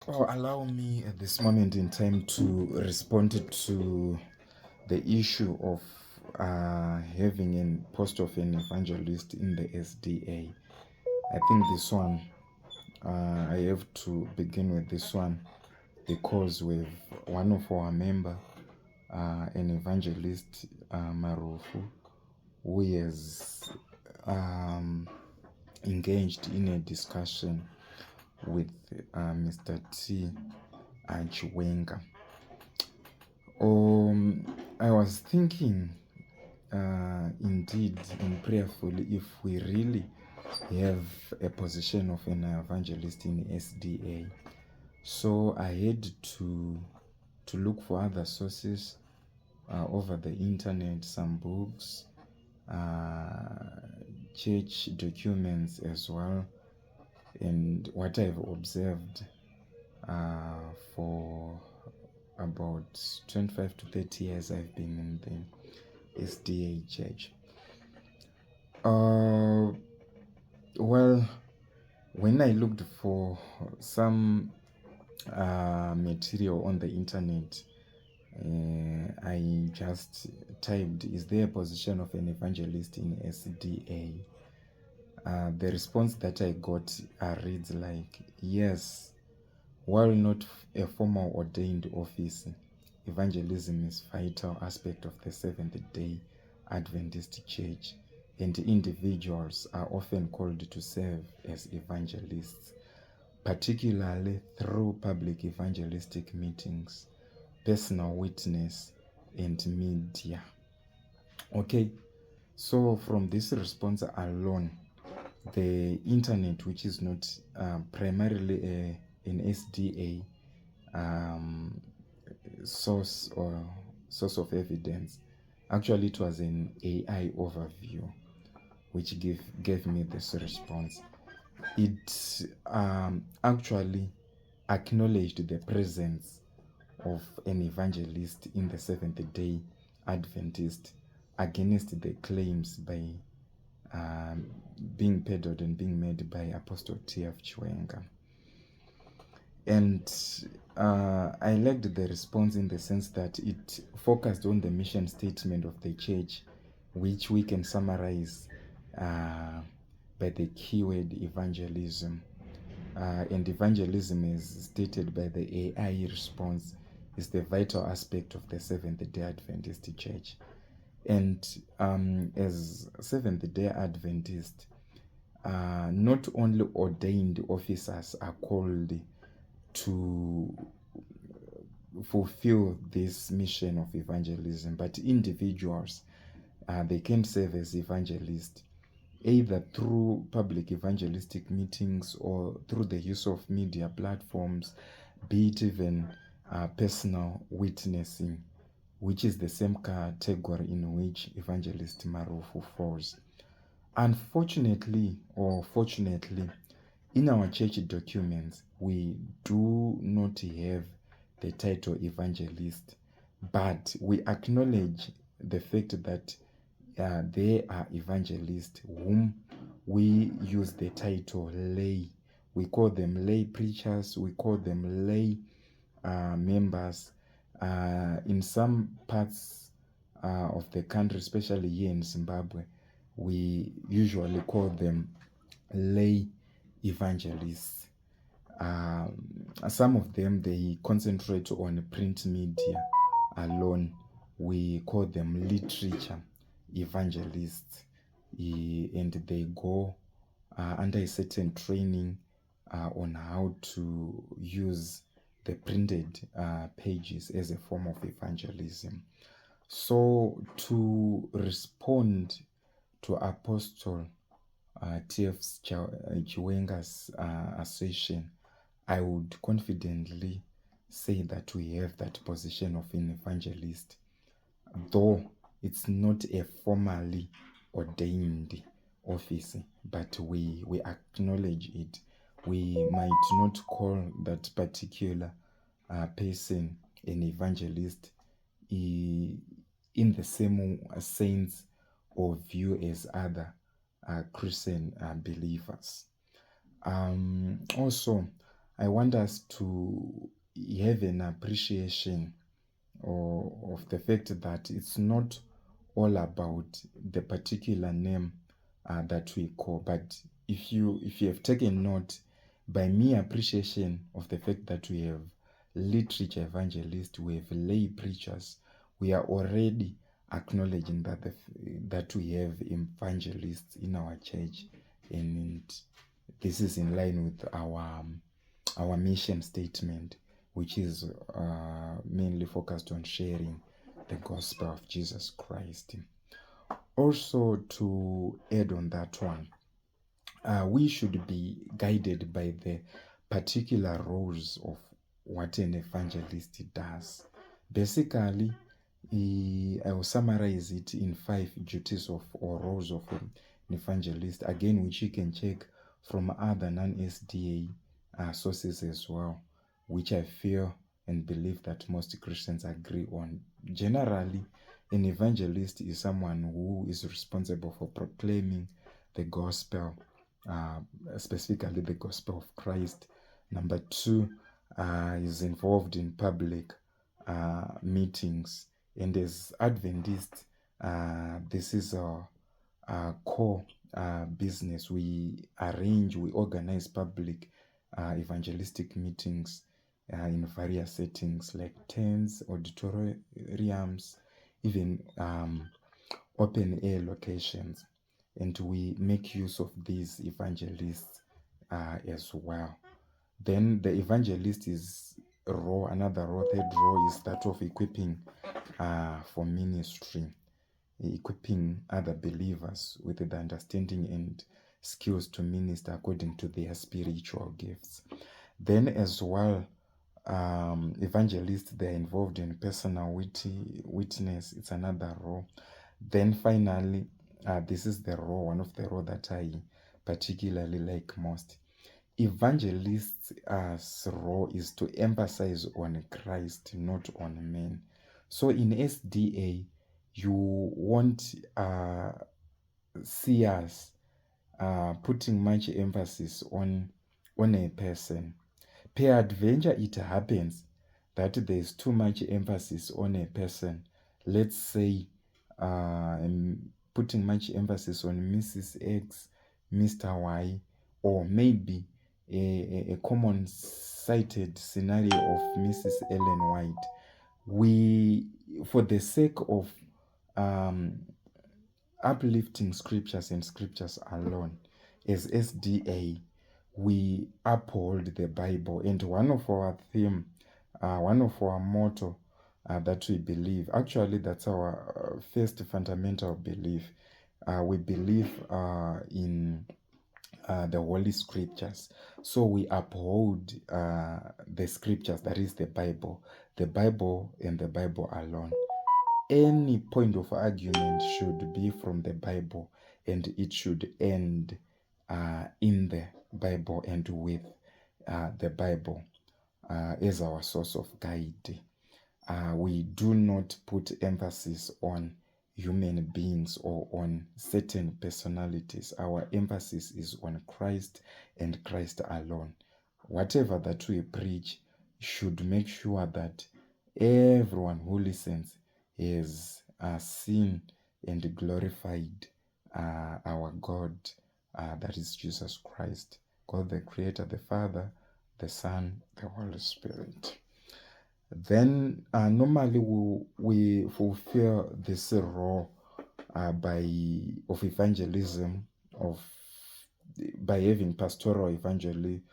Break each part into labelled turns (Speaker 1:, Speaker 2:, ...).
Speaker 1: Allow me at this moment in time to respond to the issue of having a post of an evangelist in the SDA. I think this one, I have to begin with this one because with one of our member, an evangelist, Marufu, who has engaged in a discussion with Mr. T Chiwenga. I was thinking indeed and prayerfully if we really have a position of an evangelist in SDA. So I had to look for other sources over the internet, some books, church documents as well, and what I've observed for about 25 to 30 years I've been in the SDA church. Well, when I looked for some material on the internet, I just typed, is there a position of an evangelist in SDA? The response that I got reads like, yes, while not a formal ordained office, evangelism is a vital aspect of the Seventh-day Adventist Church, and individuals are often called to serve as evangelists, particularly through public evangelistic meetings, personal witness, and media. Okay, so from this response alone, the internet, which is not primarily an SDA source of evidence, actually it was an AI overview which gave me this response. It actually acknowledged the presence of an evangelist in the Seventh-day Adventist against the claims by being peddled and being made by Apostle T Chiwenga. And I liked the response in the sense that it focused on the mission statement of the church, which we can summarize by the keyword evangelism. And evangelism, is stated by the AI response, is the vital aspect of the Seventh-day Adventist Church. And as Seventh-day Adventist, not only ordained officers are called to fulfill this mission of evangelism, but individuals, they can serve as evangelists either through public evangelistic meetings or through the use of media platforms, be it even personal witnessing, which is the same category in which Evangelist Marufu falls. Unfortunately, or fortunately, in our church documents, we do not have the title evangelist, but we acknowledge the fact that they are evangelists whom we use the title lay. We call them lay preachers, we call them lay members. In some parts of the country, especially here in Zimbabwe, we usually call them lay evangelists. Some of them, they concentrate on print media alone. We call them literature evangelists, and they go under a certain training on how to use the printed pages as a form of evangelism. So to respond to Apostle T Chiwenga's assertion, I would confidently say that we have that position of an evangelist, though it's not a formally ordained office, but we acknowledge it. We might not call that particular person an evangelist in the same sense or view as other Christian believers. Also, I want us to have an appreciation of the fact that it's not all about the particular name that we call, but if you have taken note, by mere appreciation of the fact that we have literature evangelists, we have lay preachers, we are already acknowledging that we have evangelists in our church, and this is in line with our mission statement, which is mainly focused on sharing the gospel of Jesus Christ. Also, to add on that one, we should be guided by the particular roles of what an evangelist does. Basically, I will summarize it in 5 duties of or roles of an evangelist, again, which you can check from other non-SDA sources as well, which I feel and believe that most Christians agree on. Generally, an evangelist is someone who is responsible for proclaiming the gospel, specifically the gospel of Christ. Number 2, is involved in public meetings. And as Adventists, this is our core business. We organize public evangelistic meetings in various settings like tents, auditoriums, even open air locations. And we make use of these evangelists as well. Then the evangelist is another role, third role is that of equipping for ministry, equipping other believers with the understanding and skills to minister according to their spiritual gifts. Then as well, evangelists, they're involved in personal witness. It's another role. Then finally, this is one of the role that I particularly like most. Evangelists' role is to emphasize on Christ, not on men. So in SDA, you won't see us putting much emphasis on a person. Peradventure, it happens that there's too much emphasis on a person. Let's say I'm putting much emphasis on Mrs. X, Mr. Y, or maybe a common cited scenario of Mrs. Ellen White. We, for the sake of uplifting scriptures and scriptures alone, as SDA, we uphold the Bible. And one of our theme, one of our motto that we believe, actually that's our first fundamental belief. We believe in the Holy Scriptures. So we uphold the scriptures, that is the Bible and the Bible alone. Any point of argument should be from the Bible, and it should end in the Bible and with the Bible as our source of guide. We do not put emphasis on human beings or on certain personalities. Our emphasis is on Christ and Christ alone. Whatever that we preach should make sure that everyone who listens is seen and glorified our God, that is Jesus Christ, God the Creator, the Father, the Son, the Holy Spirit. Then normally we fulfill this role of evangelism, by having pastoral evangelism,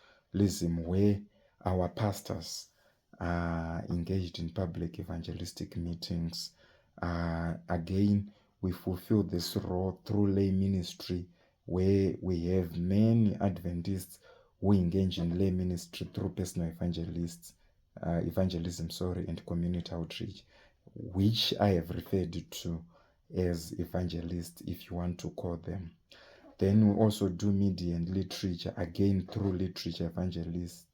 Speaker 1: where our pastors are engaged in public evangelistic meetings. Again, we fulfill this role through lay ministry, where we have many Adventists who engage in lay ministry through personal evangelism, and community outreach, which I have referred to as evangelists, if you want to call them. Then we also do media and literature, again through literature evangelists.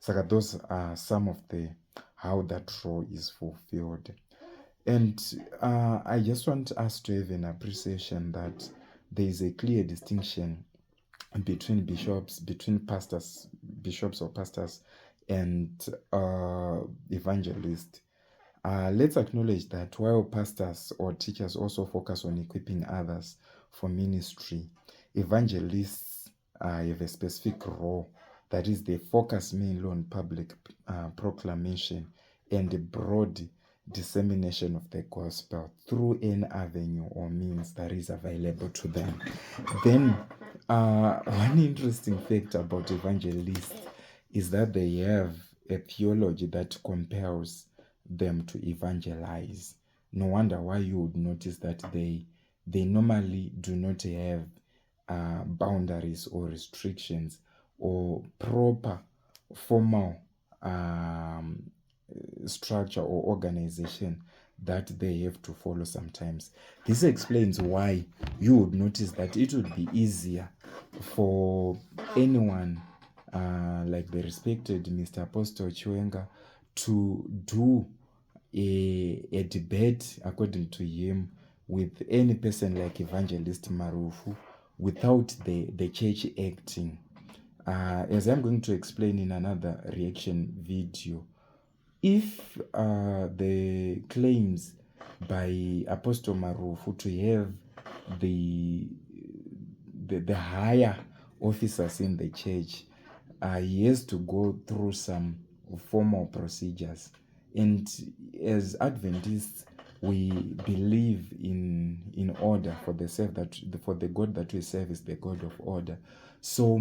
Speaker 1: So those are some of the how that role is fulfilled. And I just want us to have an appreciation that there is a clear distinction between bishops or pastors, and evangelists. Let's acknowledge that while pastors or teachers also focus on equipping others for ministry, evangelists have a specific role. That is, they focus mainly on public proclamation and broad dissemination of the gospel through any avenue or means that is available to them. Then, one interesting fact about evangelists is that they have a theology that compels them to evangelize. No wonder why you would notice that they normally do not have boundaries or restrictions or proper formal structure or organization that they have to follow sometimes. This explains why you would notice that it would be easier for anyone like the respected Mr. Apostle Chiwenga to do a debate, according to him, with any person like Evangelist Marufu without the church acting. As I'm going to explain in another reaction video, if the claims by Apostle Marufu to have the higher officers in the church, he has to go through some formal procedures. And as Adventists, we believe in order, for the God that we serve is the God of order. So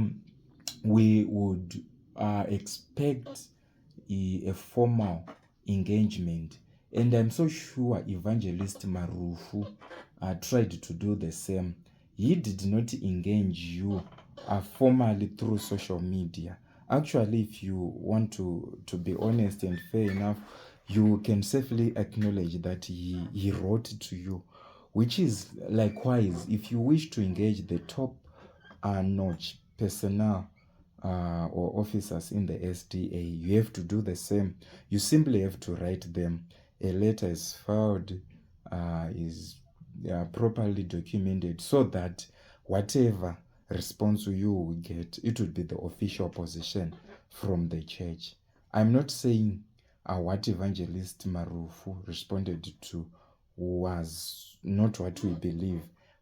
Speaker 1: we would expect a formal engagement, and I'm so sure Evangelist Marufu tried to do the same. He did not engage you formally through social media. Actually, if you want to be honest and fair enough, you can safely acknowledge that he wrote to you, which is likewise, if you wish to engage the top notch personnel or officers in the SDA, you have to do the same. You simply have to write them. A letter is filed, is properly documented, so that whatever response you will get, it would be the official position from the church. I'm not saying what Evangelist Marufu responded to was not what we believe,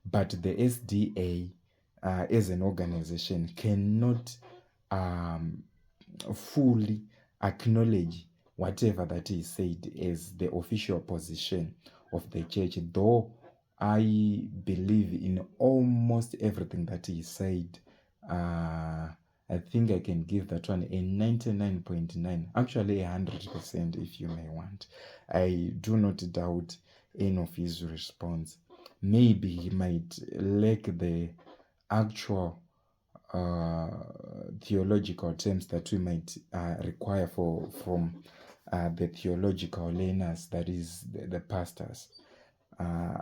Speaker 1: but the SDA as an organization cannot fully acknowledge whatever that he said as the official position of the church, though I believe in almost everything that he said. I think I can give that one a 99.9, actually 100% if you may want. I do not doubt any of his response. Maybe he might lack the actual theological terms that we might require from the theological learners, that is the pastors.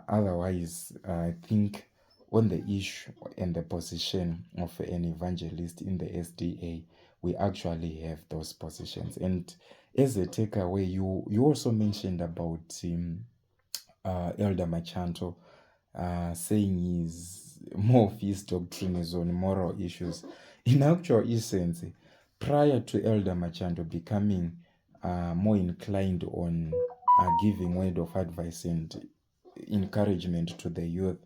Speaker 1: Otherwise, I think on the issue and the position of an evangelist in the SDA, we actually have those positions. And as a takeaway, you also mentioned about Elder Machanto saying more of his doctrine is on moral issues. In actual essence, prior to Elder Machanto becoming more inclined on giving word of advice and encouragement to the youth,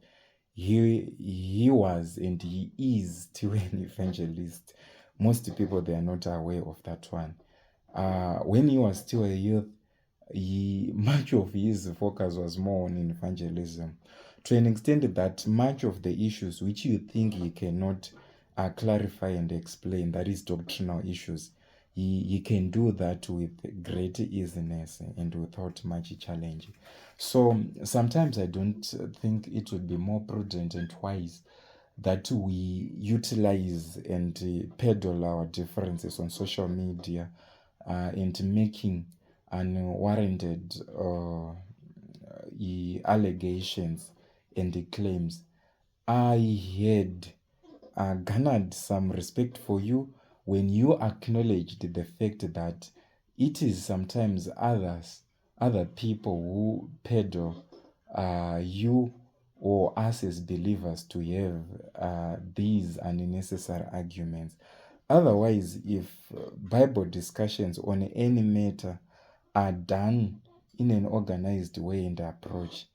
Speaker 1: he was and he is still an evangelist. Most people, they are not aware of that one. When he was still a youth, much of his focus was more on evangelism, to an extent that much of the issues which you think he cannot clarify and explain, that is doctrinal issues, he can do that with great easiness and without much challenge. So sometimes I don't think it would be more prudent and wise that we utilize and peddle our differences on social media and making unwarranted allegations and claims. I had garnered some respect for you when you acknowledged the fact that it is sometimes other people who peddle you or us as believers to have these unnecessary arguments. Otherwise, if Bible discussions on any matter are done in an organized way and approach,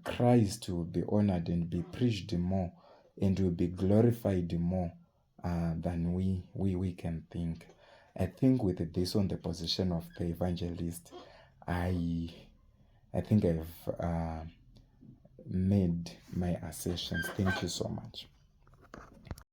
Speaker 1: Christ will be honored and be preached more and will be glorified more than we can think. I think with this on the position of the evangelist, I think I've made my assertions. Thank you so much.